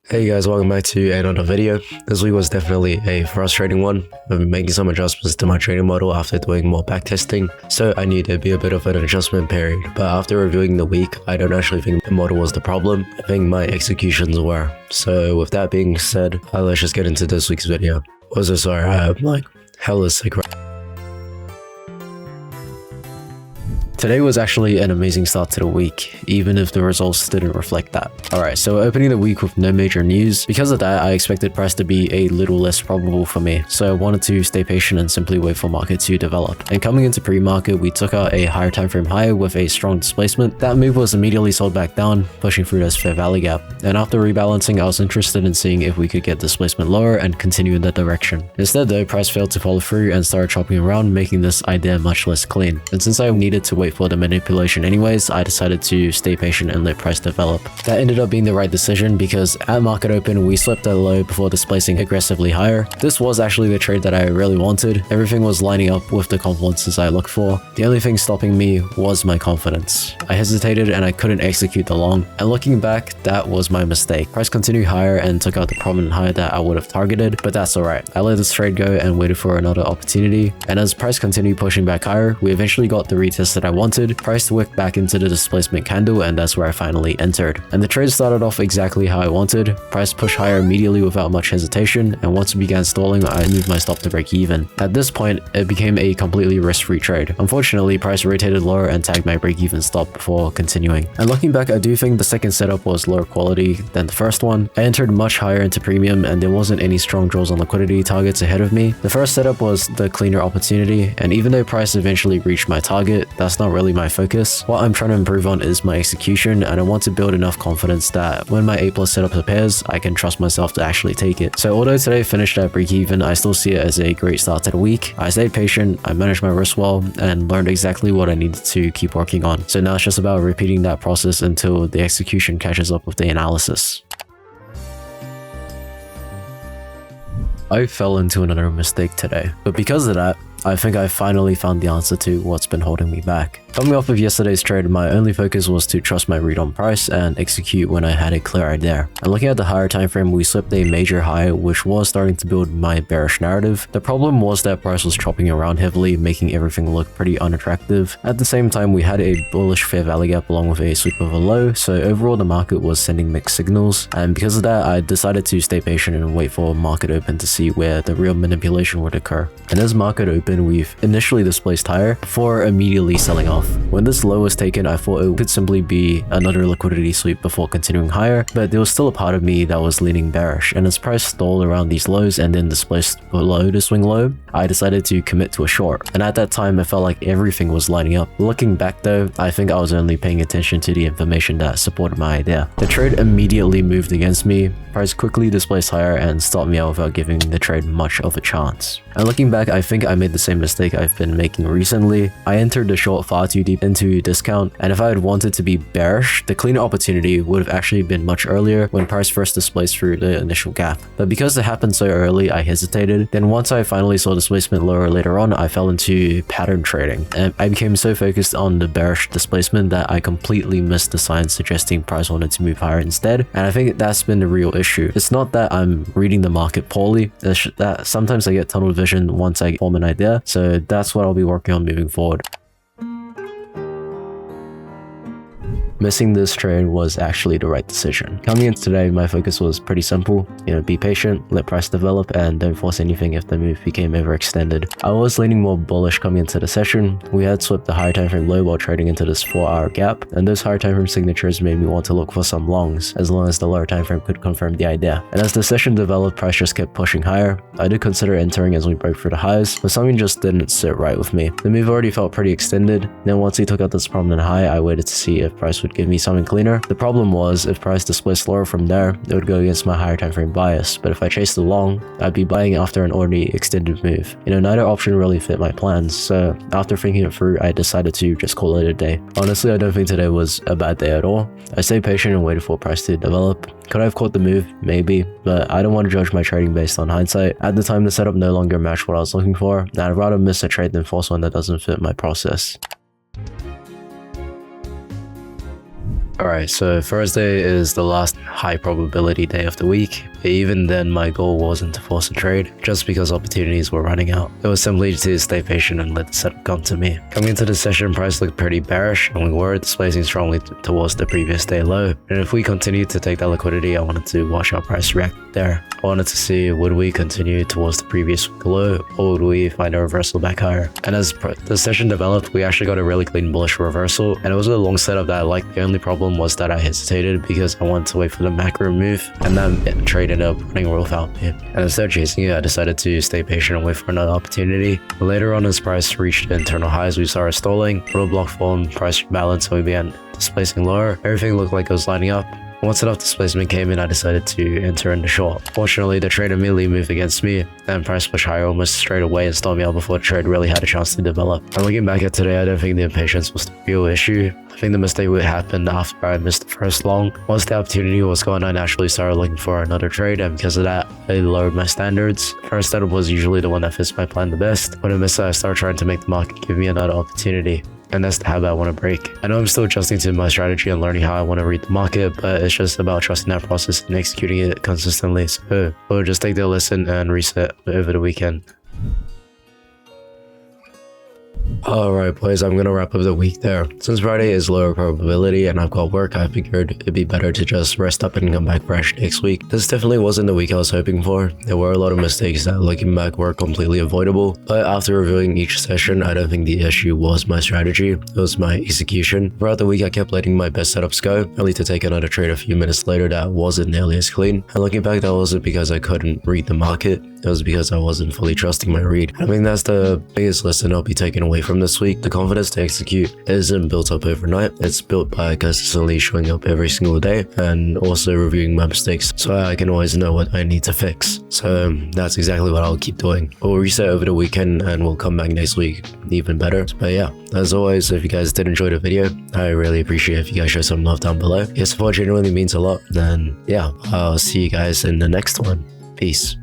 Hey guys, welcome back to another video. This week was definitely a frustrating one. I've been making some adjustments to my trading model after doing more backtesting, so I need to be a bit of an adjustment period. But after reviewing the week, I don't actually think the model was the problem. I think my executions were. So with that being said, let's just get into this week's video. Was this sorry, I have like hella sick. Today was actually an amazing start to the week, even if the results didn't reflect that. Alright, so opening the week with no major news. Because of that, I expected price to be a little less probable for me, so I wanted to stay patient and simply wait for market to develop. And coming into pre-market, we took out a higher time frame high with a strong displacement. That move was immediately sold back down, pushing through this fair value gap. And after rebalancing, I was interested in seeing if we could get displacement lower and continue in that direction. Instead though, price failed to follow through and started chopping around, making this idea much less clean. And since I needed to wait for the manipulation anyways, I decided to stay patient and let price develop. That ended up being the right decision because at market open, we slipped at a low before displacing aggressively higher. This was actually the trade that I really wanted. Everything was lining up with the confluences I looked for. The only thing stopping me was my confidence. I hesitated and I couldn't execute the long. And looking back, that was my mistake. Price continued higher and took out the prominent high that I would have targeted, but that's alright. I let this trade go and waited for another opportunity. And as price continued pushing back higher, we eventually got the retest that I wanted. Price wicked back into the displacement candle, and that's where I finally entered. And the trade started off exactly how I wanted. Price pushed higher immediately without much hesitation, and once it began stalling, I moved my stop to break even. At this point, it became a completely risk-free trade. Unfortunately, price rotated lower and tagged my break-even stop before continuing. And looking back, I do think the second setup was lower quality than the first one. I entered much higher into premium, and there wasn't any strong draws on liquidity targets ahead of me. The first setup was the cleaner opportunity, and even though price eventually reached my target, that's not really my focus. What I'm trying to improve on is my execution, and I want to build enough confidence that when my A+ setup appears, I can trust myself to actually take it. So although today finished at break even, I still see it as a great start to the week. I stayed patient, I managed my risk well, and learned exactly what I needed to keep working on. So now it's just about repeating that process until the execution catches up with the analysis. I fell into another mistake today, but because of that, I think I finally found the answer to what's been holding me back. Coming off of yesterday's trade, my only focus was to trust my read on price and execute when I had a clear idea. And looking at the higher time frame, we slipped a major high, which was starting to build my bearish narrative. The problem was that price was chopping around heavily, making everything look pretty unattractive. At the same time, we had a bullish fair value gap along with a sweep of a low, so overall the market was sending mixed signals. And because of that, I decided to stay patient and wait for market open to see where the real manipulation would occur. And as market open, we've initially displaced higher before immediately selling off. When this low was taken, I thought it could simply be another liquidity sweep before continuing higher, but there was still a part of me that was leaning bearish, and as price stalled around these lows and then displaced below the swing low, I decided to commit to a short. And at that time, it felt like everything was lining up. Looking back though, I think I was only paying attention to the information that supported my idea. The trade immediately moved against me. Price quickly displaced higher and stopped me out without giving the trade much of a chance. And looking back, I think I made the same mistake I've been making recently. I entered the short far too deep into discount, and if I had wanted to be bearish, the cleaner opportunity would have actually been much earlier when price first displaced through the initial gap. But because it happened so early, I hesitated. Then once I finally saw displacement lower later on, I fell into pattern trading, and I became so focused on the bearish displacement that I completely missed the signs suggesting price wanted to move higher instead. And I think that's been the real issue. It's not that I'm reading the market poorly, it's that sometimes I get tunnel vision once I form an idea, so that's what I'll be working on moving forward. Missing this trade was actually the right decision. Coming in today, my focus was pretty simple. Be patient, let price develop, and don't force anything if the move became overextended. I was leaning more bullish coming into the session. We had swept the higher time frame low while trading into this 4-hour gap, and those higher time frame signatures made me want to look for some longs, as long as the lower time frame could confirm the idea. And as the session developed, price just kept pushing higher. I did consider entering as we broke through the highs, but something just didn't sit right with me. The move already felt pretty extended. Then once he took out this prominent high, I waited to see if price would give me something cleaner. The problem was, if price displaced lower from there, it would go against my higher time frame bias, but if I chased the long, I'd be buying after an already extended move. Neither option really fit my plans, so after thinking it through, I decided to just call it a day. Honestly, I don't think today was a bad day at all. I stayed patient and waited for price to develop. Could I have caught the move? Maybe, but I don't want to judge my trading based on hindsight. At the time, the setup no longer matched what I was looking for, and I'd rather miss a trade than force one that doesn't fit my process. Alright, so Thursday is the last high probability day of the week. But even then, my goal wasn't to force a trade, just because opportunities were running out. It was simply to stay patient and let the setup come to me. Coming into the session, price looked pretty bearish, and we were displacing strongly towards the previous day low. And if we continued to take that liquidity, I wanted to watch our price react there. I wanted to see, would we continue towards the previous week low, or would we find a reversal back higher? And as the session developed, we actually got a really clean bullish reversal, and it was a long setup that I liked. The only problem was that I hesitated because I wanted to wait for the macro move, and then trade ended up running without me. And instead of chasing it, I decided to stay patient and wait for another opportunity. Later on, as price reached internal highs, we saw a stalling, little block form, price balance, and we began displacing lower. Everything looked like it was lining up. Once enough displacement came in, I decided to enter in the short. Fortunately, the trade immediately moved against me, and price pushed higher almost straight away and stalled me out before the trade really had a chance to develop. And looking back at today, I don't think the impatience was the real issue. I think the mistake would happen after I missed the first long. Once the opportunity was gone, I naturally started looking for another trade, and because of that, I lowered my standards. First setup was usually the one that fits my plan the best. When I miss it, I started trying to make the market give me another opportunity. And that's the habit I want to break. I know I'm still adjusting to my strategy and learning how I want to read the market, but it's just about trusting that process and executing it consistently. So we'll just take the lesson and reset over the weekend. Alright boys, I'm gonna wrap up the week there. Since Friday is lower probability and I've got work, I figured it'd be better to just rest up and come back fresh next week. This definitely wasn't the week I was hoping for. There were a lot of mistakes that, looking back, were completely avoidable, but after reviewing each session, I don't think the issue was my strategy, it was my execution. Throughout the week, I kept letting my best setups go, only to take another trade a few minutes later that wasn't nearly as clean. And looking back, that wasn't because I couldn't read the market, it was because I wasn't fully trusting my read. I think that's the biggest lesson I'll be taking away from this week. The confidence to execute isn't built up overnight, it's built by consistently showing up every single day and also reviewing my mistakes so I can always know what I need to fix. So that's exactly what I'll keep doing. We'll reset over the weekend and we'll come back next week even better. But yeah, as always, if you guys did enjoy the video, I really appreciate if you guys show some love down below. Your support genuinely means a lot. Then yeah, I'll see you guys in the next one. Peace.